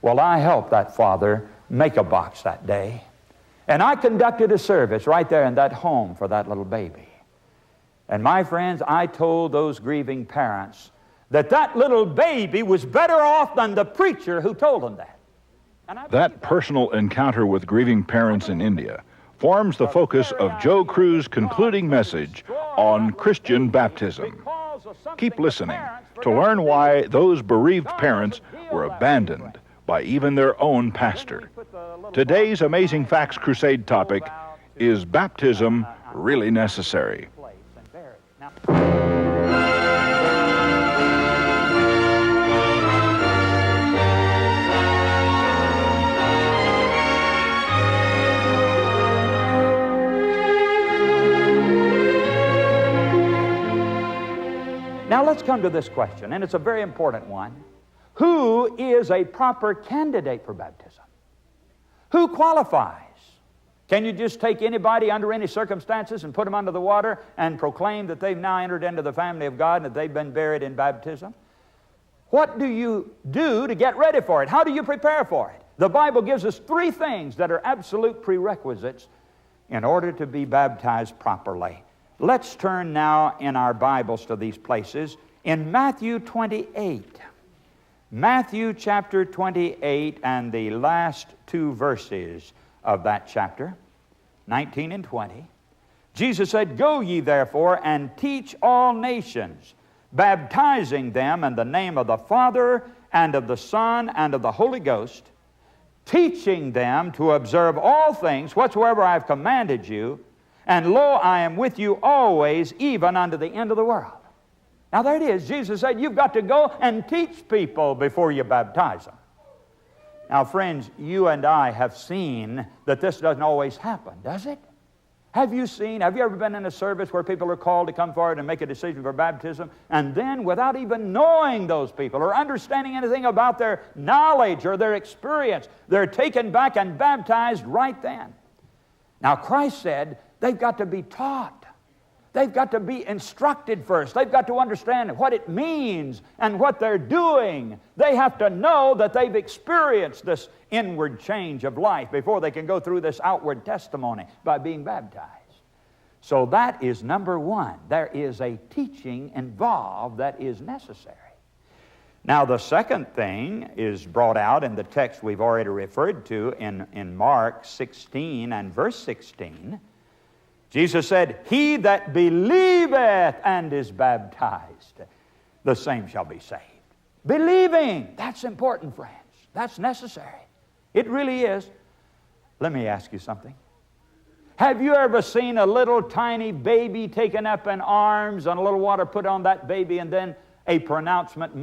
Well, I helped that father make a box that day. And I conducted a service right there in that home for that little baby. And my friends, I told those grieving parents that that little baby was better off than the preacher who told them that. That personal encounter with grieving parents in India forms the focus of Joe Crew's concluding message on Christian baptism. Keep listening to learn why those bereaved parents were abandoned by even their own pastor. Today's Amazing Facts Crusade topic is baptism really necessary? Now let's come to this question, and it's a very important one. Who is a proper candidate for baptism? Who qualifies? Can you just take anybody under any circumstances and put them under the water and proclaim that they've now entered into the family of God and that they've been buried in baptism? What do you do to get ready for it? How do you prepare for it? The Bible gives us three things that are absolute prerequisites in order to be baptized properly. Let's turn now in our Bibles to these places. In Matthew 28, Matthew chapter 28 and the last two verses of that chapter, 19 and 20, Jesus said, "Go ye therefore and teach all nations, baptizing them in the name of the Father and of the Son and of the Holy Ghost, teaching them to observe all things whatsoever I have commanded you, and lo, I am with you always, even unto the end of the world." Now there it is. Jesus said, you've got to go and teach people before you baptize them. Now friends, you and I have seen that this doesn't always happen, does it? Have you ever been in a service where people are called to come forward and make a decision for baptism, and then without even knowing those people or understanding anything about their knowledge or their experience, they're taken back and baptized right then? Now Christ said they've got to be taught. They've got to be instructed first. They've got to understand what it means and what they're doing. They have to know that they've experienced this inward change of life before they can go through this outward testimony by being baptized. So that is number one. There is a teaching involved that is necessary. Now the second thing is brought out in the text we've already referred to in Mark 16 and verse 16. Jesus said, "He that believeth and is baptized, the same shall be saved." Believing, that's important, friends. That's necessary. It really is. Let me ask you something. Have you ever seen a little tiny baby taken up in arms and a little water put on that baby and then a pronouncement made